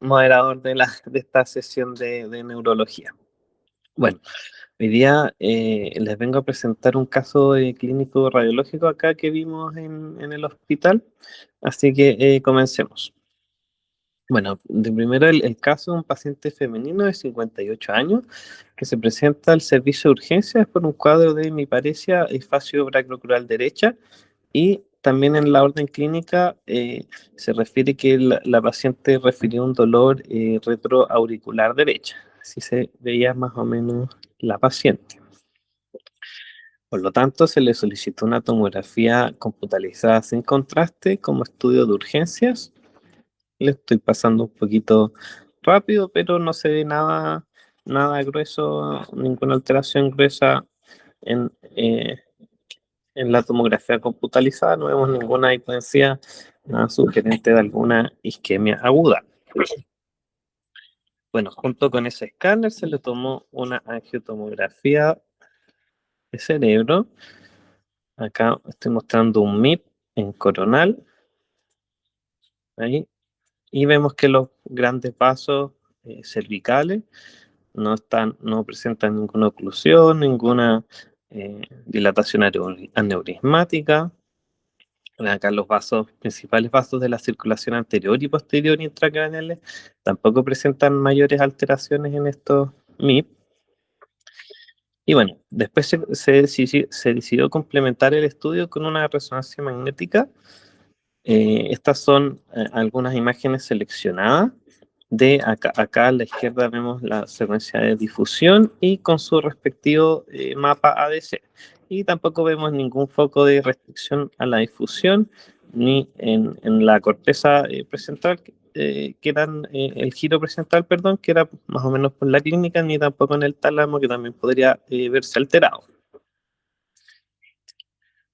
moderador de esta sesión de neurología. Bueno, hoy día les vengo a presentar un caso clínico radiológico acá que vimos en el hospital, así que comencemos. Bueno, de primero el caso de un paciente femenino de 58 años que se presenta al servicio de urgencias por un cuadro de hemiparesia fascio brachiocoral derecha, y también en la orden clínica se refiere que la paciente refirió un dolor retroauricular derecha. Así se veía más o menos la paciente. Por lo tanto, se le solicitó una tomografía computarizada sin contraste como estudio de urgencias. Le estoy pasando un poquito rápido, pero no se ve nada grueso, ninguna alteración gruesa en, eh, en la tomografía computarizada. No vemos ninguna hipotensión, nada sugerente de alguna isquemia aguda. Bueno, junto con ese escáner se le tomó una angiotomografía de cerebro. Acá estoy mostrando un MIP en coronal. Ahí. Y vemos que los grandes vasos cervicales no presentan ninguna oclusión, ninguna dilatación aneurismática. Acá los principales vasos de la circulación anterior y posterior intracraneales tampoco presentan mayores alteraciones en estos MIP. Y bueno, después se decidió complementar el estudio con una resonancia magnética. Estas son algunas imágenes seleccionadas. De acá a la izquierda vemos la secuencia de difusión y con su respectivo mapa ADC. Y tampoco vemos ningún foco de restricción a la difusión, ni en la corteza presental, que eran el giro presental, perdón, que era más o menos por la clínica, ni tampoco en el tálamo, que también podría verse alterado.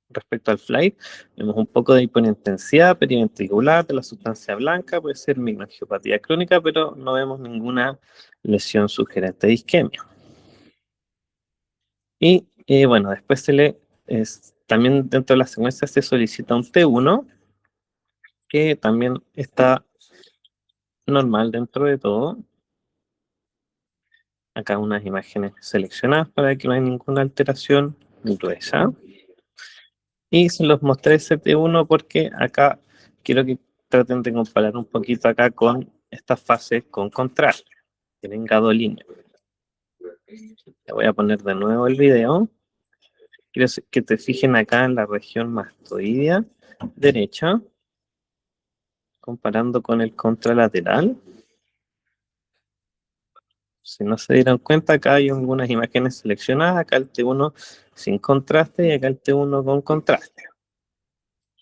Respecto al flight, vemos un poco de hipointensidad periventricular de la sustancia blanca, puede ser microangiopatía crónica, pero no vemos ninguna lesión sugerente de isquemia. Y bueno, después también dentro de la secuencia se solicita un T1, que también está normal dentro de todo. Acá unas imágenes seleccionadas para que no haya ninguna alteración gruesa. Y se los mostré ese T1 porque acá quiero que traten de comparar un poquito acá con esta fase con contraste, que venga dolineo. Le voy a poner de nuevo el video. Quiero que te fijen acá en la región mastoidea derecha, comparando con el contralateral. Si no se dieron cuenta, acá hay algunas imágenes seleccionadas, acá el T1 sin contraste y acá el T1 con contraste.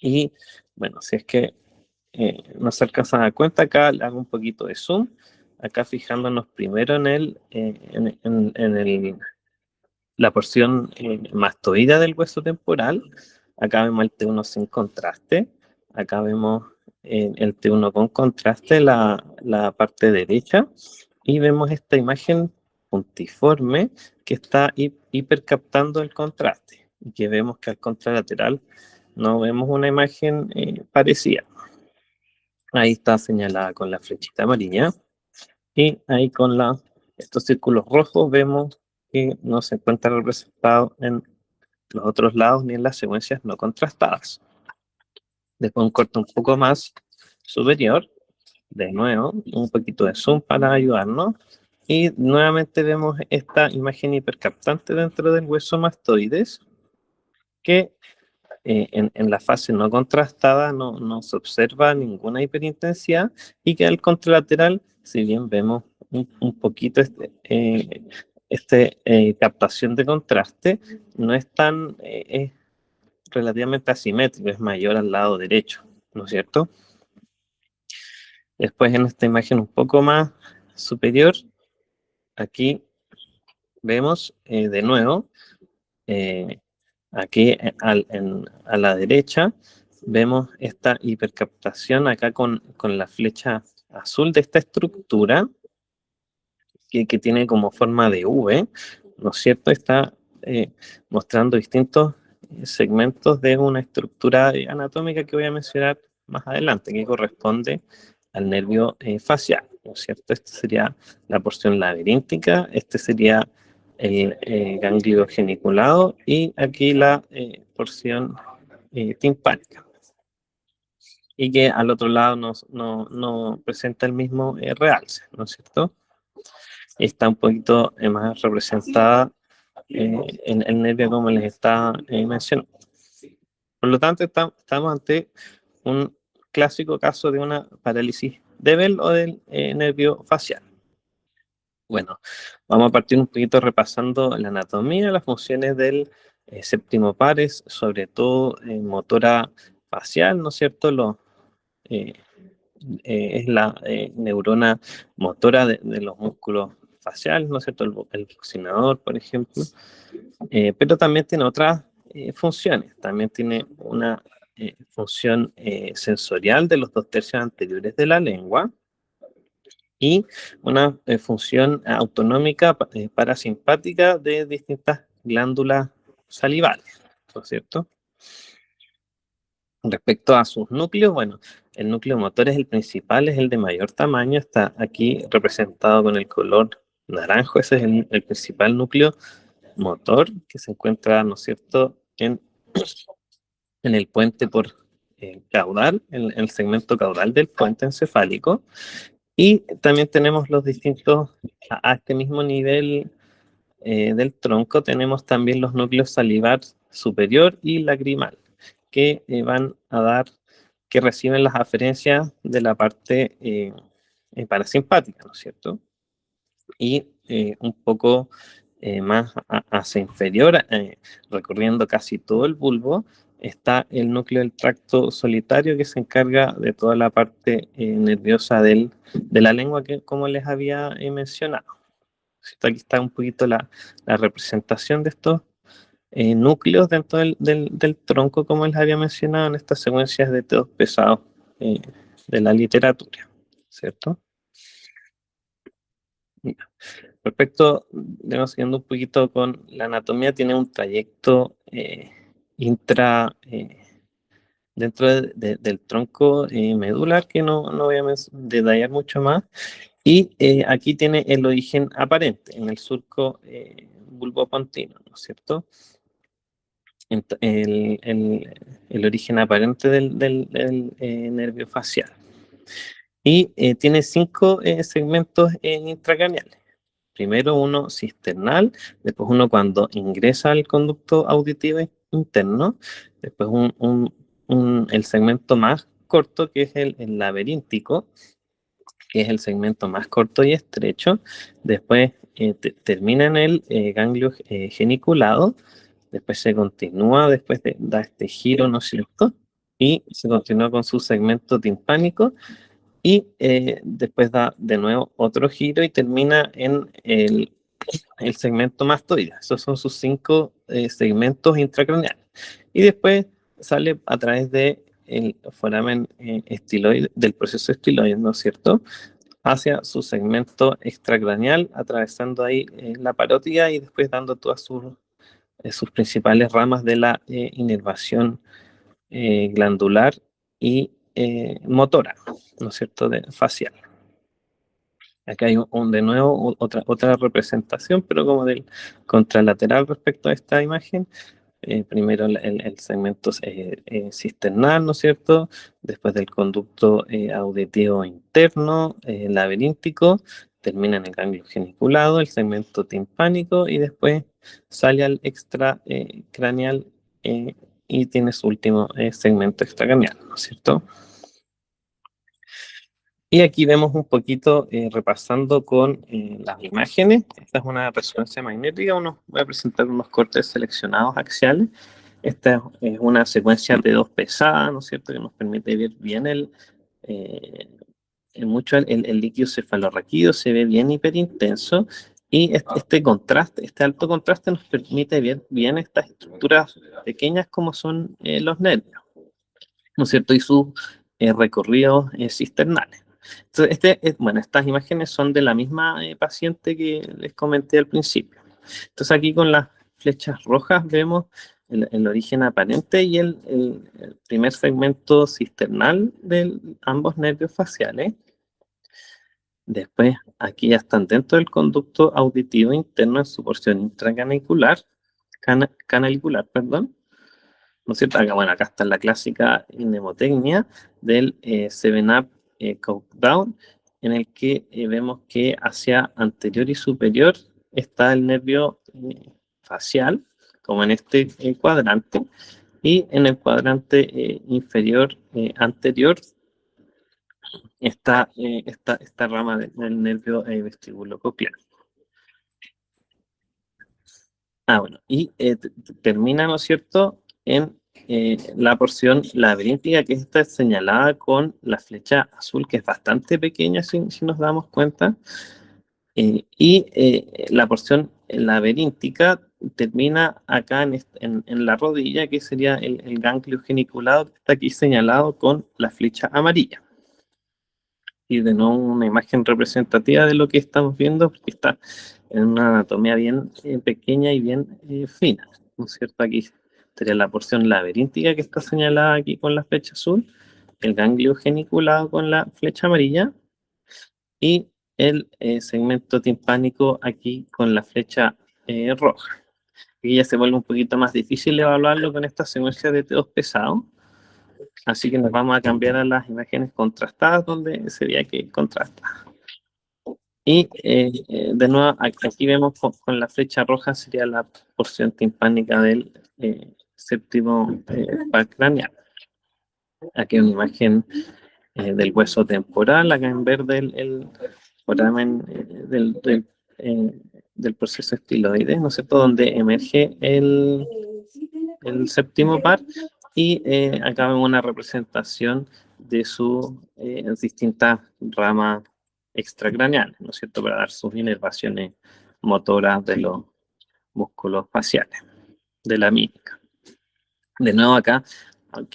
Y bueno, si es que no se alcanzan a dar cuenta, acá le hago un poquito de zoom, acá fijándonos primero en la porción mastoidea del hueso temporal. Acá vemos el T1 sin contraste, acá vemos el T1 con contraste, la parte derecha, y vemos esta imagen puntiforme que está hipercaptando el contraste, y que vemos que al contralateral no vemos una imagen parecida. Ahí está señalada con la flechita amarilla. Y ahí con estos círculos rojos vemos que no se encuentra representado en los otros lados ni en las secuencias no contrastadas. Después un corte un poco más superior. De nuevo, un poquito de zoom para ayudarnos. Y nuevamente vemos esta imagen hipercaptante dentro del hueso mastoides, que en la fase no contrastada no se observa ninguna hiperintensidad, y que al contralateral, si bien vemos un poquito captación de contraste, no es tan relativamente asimétrico, es mayor al lado derecho, ¿no es cierto? Después en esta imagen un poco más superior, aquí vemos de nuevo, aquí a la derecha, vemos esta hipercaptación acá con la flecha azul de esta estructura que tiene como forma de V, ¿no es cierto? Está mostrando distintos segmentos de una estructura anatómica que voy a mencionar más adelante, que corresponde al nervio facial, ¿no es cierto? Esta sería la porción laberíntica, este sería el ganglio geniculado y aquí la porción timpánica. Y que al otro lado no presenta el mismo realce, ¿no es cierto? Está un poquito más representada el nervio como les estaba mencionando. Por lo tanto, estamos ante un clásico caso de una parálisis de Bell o del nervio facial. Bueno, vamos a partir un poquito repasando la anatomía, las funciones del séptimo pares, sobre todo motora facial, ¿no es cierto? Eh, es la neurona motora de los músculos faciales, ¿no es cierto? El buccinador, por ejemplo. Pero también tiene otras funciones. También tiene una función sensorial de los 2/3 anteriores de la lengua y una función autonómica parasimpática de distintas glándulas salivales, ¿no es cierto? Respecto a sus núcleos, bueno, el núcleo motor es el principal, es el de mayor tamaño, está aquí representado con el color naranjo, ese es el principal núcleo motor que se encuentra, ¿no es cierto?, en el puente por caudal, en el segmento caudal del puente encefálico. Y también tenemos los distintos, a este mismo nivel del tronco, tenemos también los núcleos salivar superior y lagrimal, que van a dar, que reciben las aferencias de la parte parasimpática, ¿no es cierto? Y un poco más hacia inferior, recorriendo casi todo el bulbo, está el núcleo del tracto solitario que se encarga de toda la parte nerviosa de la lengua, que como les había mencionado. Aquí está un poquito la representación de estos núcleos dentro del tronco, como les había mencionado en estas secuencias de dedos pesados eh, de la literatura, ¿cierto? Respecto, siguiendo un poquito con la anatomía, tiene un trayecto dentro del tronco medular que no voy a detallar mucho más. Y aquí tiene el origen aparente en el surco bulbopontino, ¿no es cierto? El origen aparente del nervio facial. Y tiene 5 segmentos intracraneales. Primero uno cisternal, después uno cuando ingresa al conducto auditivo interno, después el segmento más corto que es el laberíntico, que es el segmento más corto y estrecho, después termina en el ganglio geniculado, después se continúa, da este giro, ¿no es cierto? Y se continúa con su segmento timpánico, y después da de nuevo otro giro y termina en el segmento mastoide. Esos son sus 5 segmentos intracraneales. Y después sale a través del foramen estiloide, del proceso estiloide, ¿no es cierto?, hacia su segmento extracraneal, atravesando ahí la parótida y después dando todas sus principales ramas de la inervación glandular y motora, ¿no es cierto?, facial. Acá hay de nuevo otra representación, pero como del contralateral respecto a esta imagen. Primero el segmento cisternal, ¿no es cierto? Después del conducto auditivo interno, laberíntico, termina en el ganglio geniculado, el segmento timpánico y después sale al extracraneal y tiene su último segmento extracraneal, ¿no es cierto? Y aquí vemos un poquito repasando con las imágenes. Esta es una resonancia magnética. Voy a presentar unos cortes seleccionados axiales. Esta es una secuencia de 2 pesada, ¿no es cierto?, que nos permite ver bien el líquido cefalorraquídeo, se ve bien hiperintenso. Y este contraste, este alto contraste nos permite ver bien estas estructuras pequeñas como son los nervios, ¿no es cierto?, y sus recorridos cisternales. Entonces, bueno, estas imágenes son de la misma paciente que les comenté al principio. Entonces aquí con las flechas rojas vemos el origen aparente y el primer segmento cisternal de ambos nervios faciales. Después, aquí ya están dentro del conducto auditivo interno en su porción intracanaliculaar, canalicular, perdón. ¿No es cierto? Acá, bueno, acá está la clásica mnemotecnia del 7-Up Countdown, en el que vemos que hacia anterior y superior está el nervio facial, como en este cuadrante, y en el cuadrante inferior anterior está esta rama del nervio vestibulococlear. Bueno, y termina, ¿no es cierto?, en la porción laberíntica, que está señalada con la flecha azul, que es bastante pequeña si nos damos cuenta, y la porción laberíntica termina acá en la rodilla, que sería el ganglio geniculado, que está aquí señalado con la flecha amarilla. Y de nuevo una imagen representativa de lo que estamos viendo, porque está en una anatomía bien pequeña y bien fina, ¿no es cierto? Aquí estaría la porción laberíntica que está señalada aquí con la flecha azul, el ganglio geniculado con la flecha amarilla y el segmento timpánico aquí con la flecha roja. Aquí ya se vuelve un poquito más difícil evaluarlo con esta secuencia de dedos pesados, así que nos vamos a cambiar a las imágenes contrastadas, donde se veía que contrasta. Y de nuevo, aquí vemos con la flecha roja sería la porción timpánica del séptimo par craneal. Aquí hay una imagen del hueso temporal, acá en verde el foramen del proceso estiloide, ¿no es cierto?, donde emerge el séptimo par, y acá vemos una representación de sus distintas ramas extracraneales, ¿no es cierto?, para dar sus inervaciones motoras de los músculos faciales, de la mímica. De nuevo acá,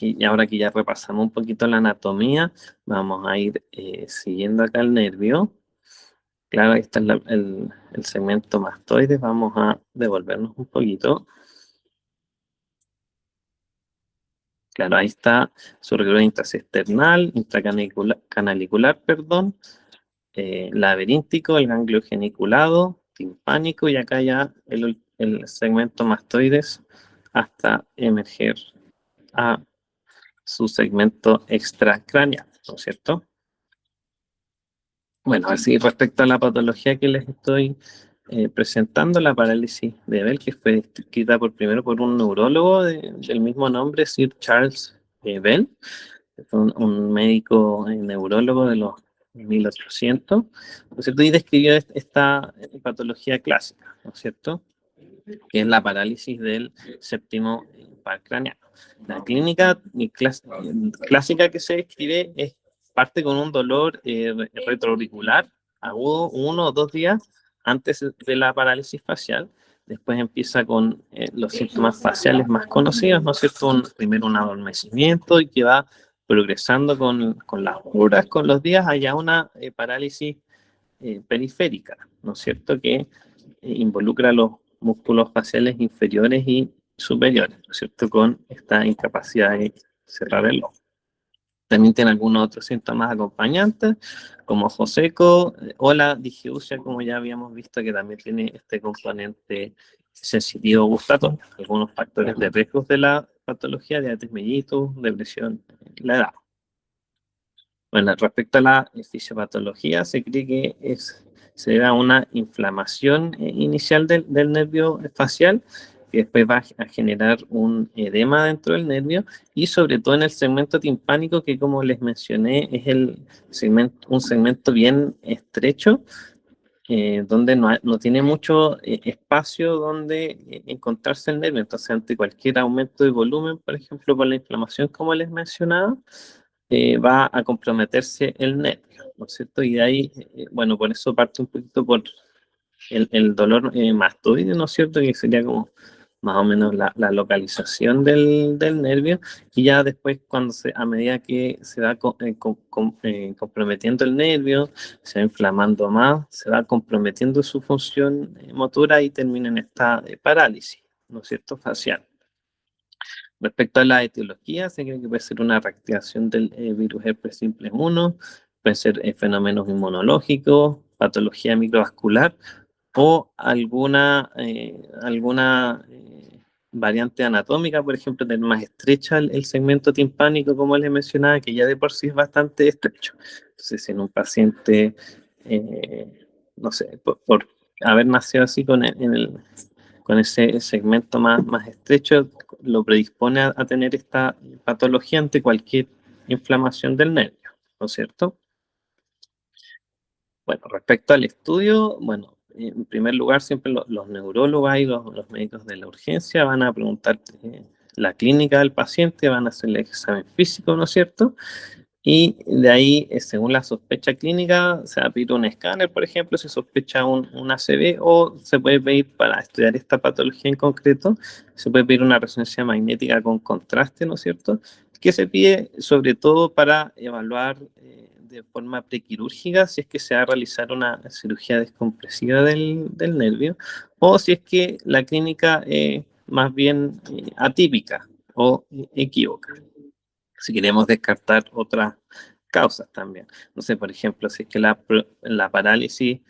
y ahora que ya repasamos un poquito la anatomía, vamos a ir siguiendo acá el nervio. Claro, ahí está el segmento mastoide, vamos a devolvernos un poquito. Claro, ahí está su recorrido intracisternal, intracanalicular, perdón, laberíntico, el ganglio geniculado, timpánico, y acá ya el segmento mastoides hasta emerger a su segmento extracraneal, ¿no es cierto? Bueno, así respecto a la patología que les estoy presentando, la parálisis de Bell, que fue descrita primero por un neurólogo del mismo nombre, Sir Charles Bell, que fue un médico neurólogo de los 1800, ¿no es cierto? Y describió esta patología clásica, ¿no es cierto?, que es la parálisis del séptimo par craneano. La clínica clásica que se describe es parte con un dolor retroauricular agudo 1 o 2 días antes de la parálisis facial. Después empieza con los síntomas faciales más conocidos, ¿no es cierto? Primero un adormecimiento, y que va progresando con las horas, con los días, haya una parálisis periférica, ¿no es cierto?, que involucra los músculos faciales inferiores y superiores, ¿no es cierto?, con esta incapacidad de cerrar el ojo. También tiene algunos otros síntomas acompañantes, como ojo seco o la digeusia, como ya habíamos visto, que también tiene este componente sensitivo gustatorio. Algunos factores de riesgo de la patología: diabetes mellitus, depresión, la edad. Bueno, respecto a la fisiopatología, se cree que se debe a una inflamación inicial del nervio facial, que después va a generar un edema dentro del nervio, y sobre todo en el segmento timpánico, que, como les mencioné, es un segmento bien estrecho, donde no tiene mucho espacio donde encontrarse el nervio. Entonces, ante cualquier aumento de volumen, por ejemplo, por la inflamación, como les mencionaba, va a comprometerse el nervio, ¿no es cierto? Y de ahí, bueno, por eso parte un poquito por el dolor mastoide, ¿no es cierto?, que sería como más o menos la localización del nervio, y ya después, a medida que se va comprometiendo el nervio, se va inflamando más, se va comprometiendo su función motora, y termina en esta parálisis, ¿no es cierto?, facial. Respecto a la etiología, se cree que puede ser una reactivación del virus herpes simplex 1, pueden ser fenómenos inmunológicos, patología microvascular o alguna variante anatómica, por ejemplo, tener más estrecha el segmento timpánico, como les mencionaba, que ya de por sí es bastante estrecho. Entonces, si en un paciente, no sé, por haber nacido así con ese segmento más estrecho, lo predispone a tener esta patología ante cualquier inflamación del nervio, ¿no es cierto? Bueno, respecto al estudio, bueno, en primer lugar, siempre los neurólogos y los médicos de la urgencia van a preguntar la clínica del paciente, van a hacer el examen físico, ¿no es cierto? Y de ahí, según la sospecha clínica, se va a pedir un escáner, por ejemplo, si sospecha un ACV, o se puede pedir para estudiar esta patología en concreto, se puede pedir una resonancia magnética con contraste, ¿no es cierto? Que se pide sobre todo para evaluar de forma prequirúrgica si es que se va a realizar una cirugía descompresiva del nervio, o si es que la clínica es más bien atípica o equívoca, si queremos descartar otras causas también. No sé, por ejemplo, si es que la parálisis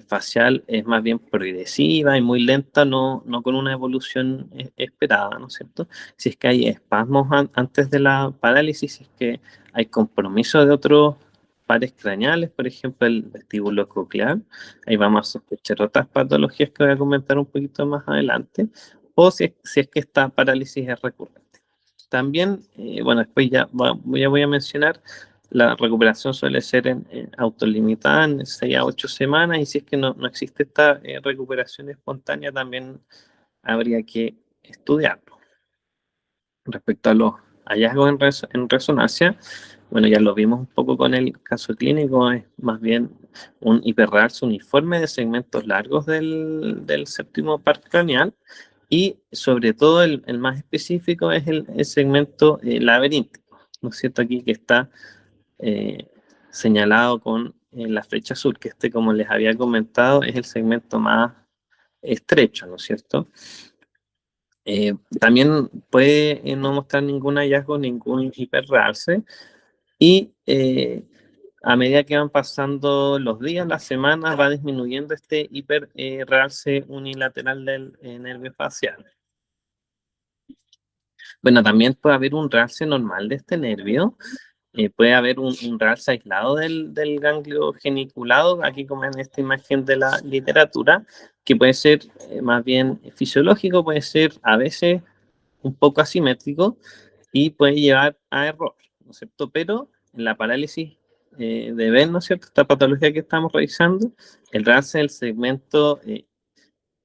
facial es más bien progresiva y muy lenta, no con una evolución esperada, ¿no es cierto? Si es que hay espasmos antes de la parálisis, si es que hay compromiso de otros pares craneales, por ejemplo, el vestíbulo coclear, ahí vamos a sospechar otras patologías que voy a comentar un poquito más adelante, o si es que esta parálisis es recurrente. También, bueno, después ya voy a mencionar, la recuperación suele ser autolimitada en 6 a 8 semanas, y si es que no existe esta recuperación espontánea, también habría que estudiarlo. Respecto a los hallazgos en resonancia, bueno, ya lo vimos un poco con el caso clínico, es más bien un hiperrealce uniforme de segmentos largos del séptimo par craneal, y sobre todo el más específico es el segmento laberíntico, ¿no es cierto? Aquí que está eh, señalado con la flecha azul, que como les había comentado, es el segmento más estrecho, ¿no es cierto? También puede no mostrar ningún hallazgo, ningún hiperrealce, y a medida que van pasando los días, las semanas, va disminuyendo este hiperrealce unilateral del nervio facial. Bueno, también puede haber un realce normal de este nervio, puede haber un realce aislado del ganglio geniculado, aquí como en esta imagen de la literatura, que puede ser más bien fisiológico, puede ser a veces un poco asimétrico y puede llevar a error, ¿no es cierto? Pero en la parálisis de Bell, ¿no es cierto? Esta patología que estamos revisando, el realce del segmento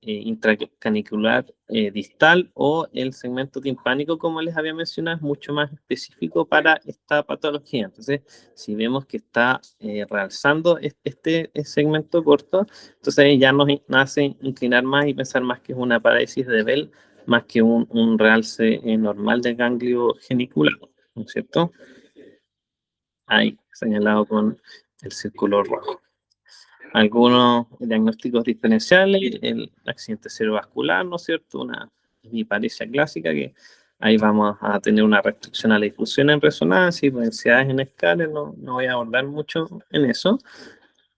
intracanicular distal o el segmento timpánico, como les había mencionado, es mucho más específico para esta patología. Entonces, si vemos que está realzando este segmento corto, entonces ya nos hace inclinar más y pensar más que es una parálisis de Bell, más que un realce normal del ganglio geniculado, ¿no es cierto? Ahí, señalado con el círculo rojo. Algunos diagnósticos diferenciales, el accidente cerebrovascular, ¿no es cierto? Una hemiparesia clásica, que ahí vamos a tener una restricción a la difusión en resonancia y densidades en escala, no voy a abordar mucho en eso.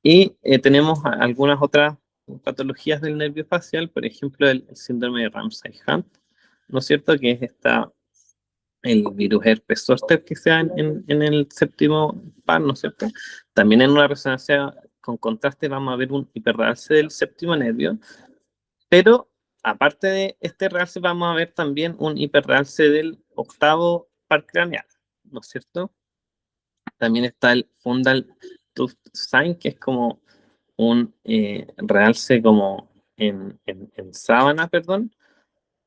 Y tenemos algunas otras patologías del nervio facial, por ejemplo, el síndrome de Ramsay-Hunt, ¿no es cierto? Que es el virus herpes zóster que se da en el séptimo par, ¿no es cierto? También en una resonancia con contraste vamos a ver un hiperrealce del séptimo nervio, pero aparte de este realce vamos a ver también un hiperrealce del octavo par craneal, ¿no es cierto? También está el fundal tooth sign, que es como un realce como en sábana, perdón,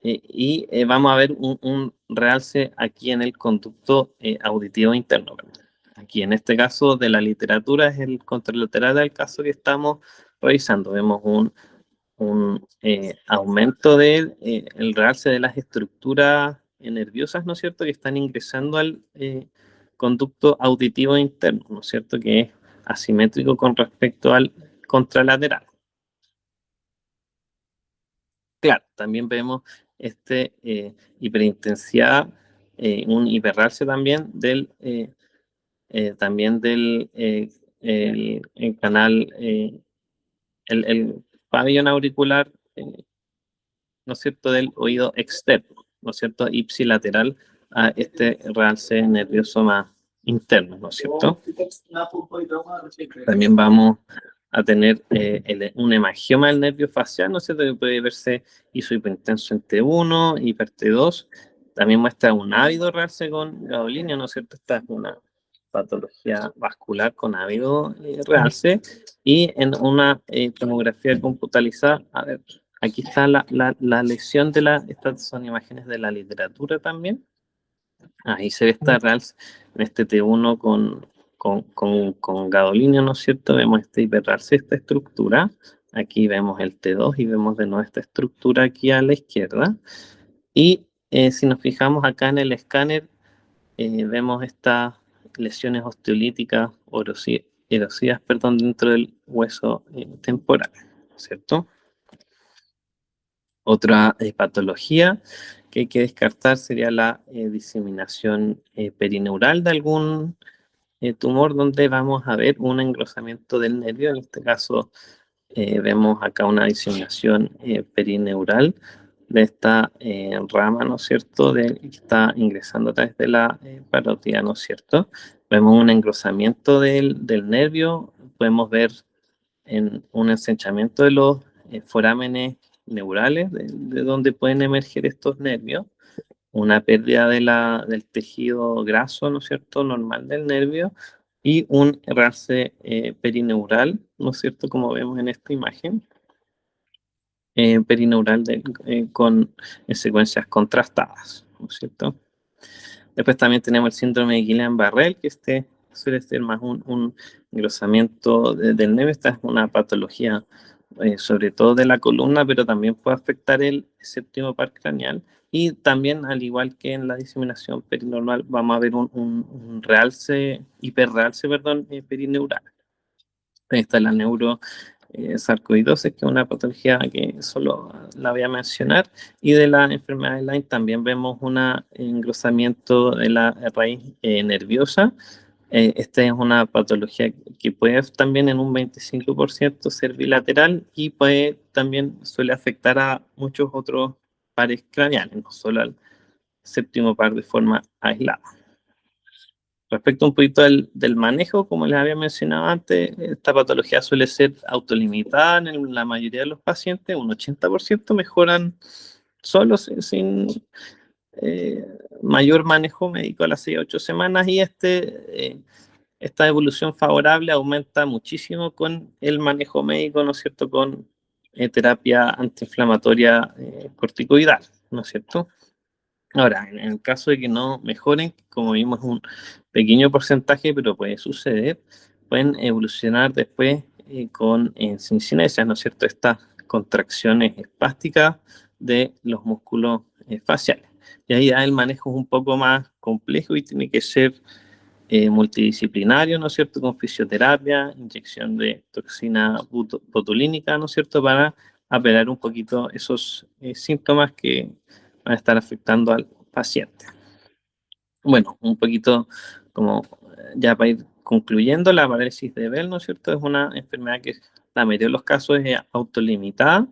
y vamos a ver un realce aquí en el conducto auditivo interno. Aquí en este caso de la literatura es el contralateral del caso que estamos revisando. Vemos un aumento del el realce de las estructuras nerviosas, ¿no es cierto?, que están ingresando al conducto auditivo interno, ¿no es cierto?, que es asimétrico con respecto al contralateral. Claro, también vemos hiperintensidad, un hiperrealce también del también del el canal, el pabellón auricular, ¿no es cierto?, del oído externo, ¿no es cierto?, ipsilateral a este realce nervioso más interno, ¿no es cierto? También vamos a tener un hemangioma del nervio facial, ¿no es cierto?, que puede verse isohipointenso en T1, hiper T2. También muestra un ávido realce con gadolinio, ¿no es cierto? Esta es una patología vascular con ávido realce. Y en una tomografía computarizada, a ver, aquí está la lesión de estas son imágenes de la literatura también. Ahí se ve esta realce en este T1 con gadolinio, ¿no es cierto? Vemos este hiperrealce, esta estructura. Aquí vemos el T2 y vemos de nuevo esta estructura aquí a la izquierda. Y si nos fijamos acá en el escáner, vemos estas lesiones osteolíticas erosivas, perdón, dentro del hueso temporal, ¿cierto? Otra patología que hay que descartar sería la diseminación perineural de algún tumor, donde vamos a ver un engrosamiento del nervio. En este caso vemos acá una diseminación perineural de esta rama, ¿no es cierto?, que está ingresando a través de la parótida, ¿no es cierto? Vemos un engrosamiento del nervio, podemos ver en un ensanchamiento de los forámenes neurales, de donde pueden emerger estos nervios, una pérdida del tejido graso, ¿no es cierto?, normal del nervio, y un realce perineural, ¿no es cierto?, como vemos en esta imagen, perineural con secuencias contrastadas, ¿no es cierto? Después también tenemos el síndrome de Guillain-Barré, que suele ser más un engrosamiento del nervio. Esta es una patología sobre todo de la columna, pero también puede afectar el séptimo par craneal. Y también, al igual que en la diseminación perinormal, vamos a ver un realce, hiperrealce, perdón, perineural. Esta es la neurosarcoidosis, que es una patología que solo la voy a mencionar. Y de la enfermedad de Lyme también vemos un engrosamiento de la raíz nerviosa. Esta es una patología que puede también en un 25% ser bilateral y también suele afectar a muchos otros pares craneales, no solo al séptimo par de forma aislada. Respecto un poquito del manejo, como les había mencionado antes, esta patología suele ser autolimitada en la mayoría de los pacientes, un 80% mejoran solos sin mayor manejo médico a las 6 a 8 semanas, y esta evolución favorable aumenta muchísimo con el manejo médico, ¿no es cierto?, con terapia antiinflamatoria corticoidal, ¿no es cierto? Ahora, en el caso de que no mejoren, como vimos, un pequeño porcentaje, pero puede suceder, pueden evolucionar después con cincinesias, ¿no es cierto?, estas contracciones espásticas de los músculos faciales. Y ahí ya el manejo es un poco más complejo y tiene que ser multidisciplinario, ¿no es cierto?, con fisioterapia, inyección de toxina botulínica, ¿no es cierto?, para apelar un poquito esos síntomas que van a estar afectando al paciente. Bueno, un poquito como ya para ir concluyendo, la parálisis de Bell, ¿no es cierto?, es una enfermedad que la mayoría de los casos es autolimitada.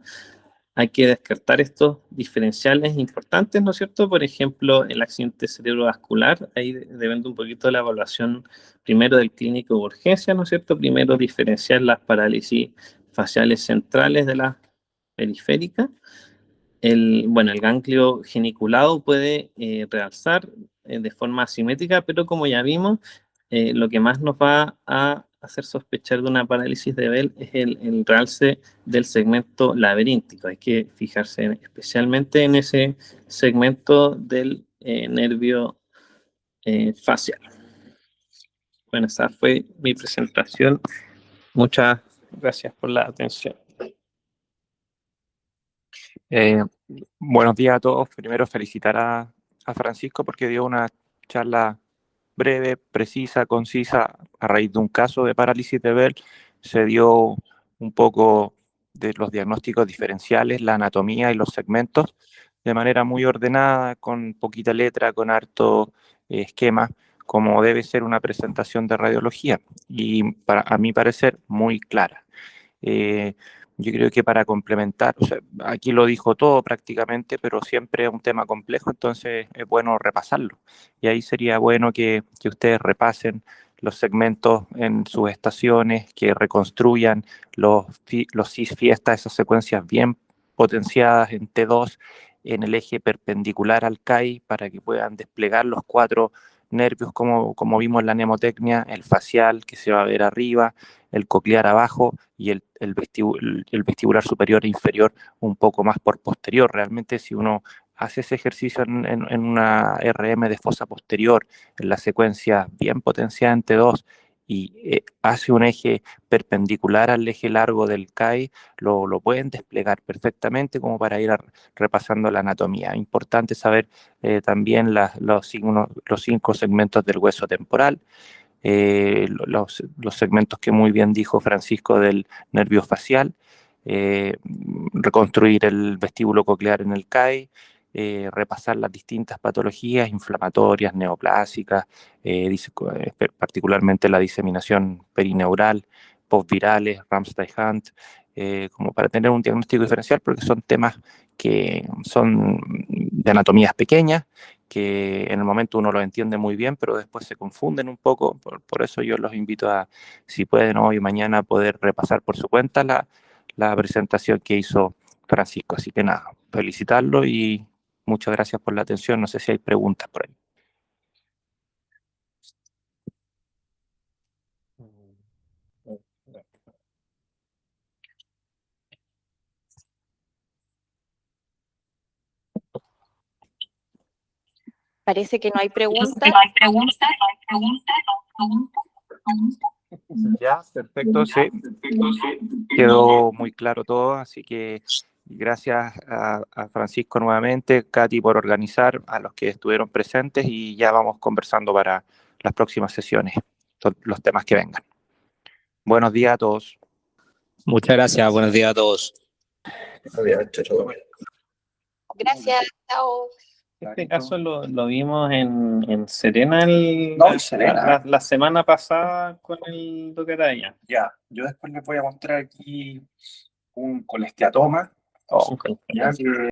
Hay que descartar estos diferenciales importantes, ¿no es cierto? Por ejemplo, el accidente cerebrovascular, ahí depende un poquito de la evaluación primero del clínico de urgencia, ¿no es cierto? Primero diferenciar las parálisis faciales centrales de las periféricas. El ganglio geniculado puede realzar de forma asimétrica, pero como ya vimos, lo que más nos va a hacer sospechar de una parálisis de Bell es el realce del segmento laberíntico. Hay que fijarse especialmente en ese segmento del nervio facial. Bueno, esa fue mi presentación. Muchas gracias por la atención. Buenos días a todos. Primero felicitar a Francisco porque dio una charla breve, precisa, concisa, a raíz de un caso de parálisis de Bell. Se dio un poco de los diagnósticos diferenciales, la anatomía y los segmentos de manera muy ordenada, con poquita letra, con harto esquema, como debe ser una presentación de radiología, y a mi parecer muy clara. Yo creo que para complementar, o sea, aquí lo dijo todo prácticamente, pero siempre es un tema complejo, entonces es bueno repasarlo. Y ahí sería bueno que ustedes repasen los segmentos en sus estaciones, que reconstruyan los CIS fiestas, esas secuencias bien potenciadas en T2 en el eje perpendicular al CAI para que puedan desplegar los 4 nervios como vimos en la mnemotecnia, el facial que se va a ver arriba, el coclear abajo y el vestibular superior e inferior un poco más por posterior. Realmente si uno hace ese ejercicio en una RM de fosa posterior, en la secuencia bien potenciada en T2, y hace un eje perpendicular al eje largo del CAI, lo pueden desplegar perfectamente como para ir repasando la anatomía. Importante saber también los 5 segmentos del hueso temporal, los segmentos que muy bien dijo Francisco del nervio facial, reconstruir el vestíbulo coclear en el CAI, repasar las distintas patologías inflamatorias, neoplásicas, particularmente la diseminación perineural, postvirales, Ramsay-Hunt, como para tener un diagnóstico diferencial, porque son temas que son de anatomías pequeñas, que en el momento uno lo entiende muy bien, pero después se confunden un poco. Por eso yo los invito a, si pueden hoy o mañana, poder repasar por su cuenta la presentación que hizo Francisco. Así que nada, felicitarlo y muchas gracias por la atención. No sé si hay preguntas por ahí. Parece que no hay preguntas. Ya, perfecto, sí. Quedó muy claro todo, así que gracias a Francisco nuevamente, Katy por organizar, a los que estuvieron presentes, y ya vamos conversando para las próximas sesiones, los temas que vengan. Buenos días a todos. Muchas gracias, buenos días a todos. Gracias, chao. Este caso lo vimos en Serena, Serena. La semana pasada con el Duque Araya. Ya, yo después les voy a mostrar aquí un colesteatoma. Oh, Ya que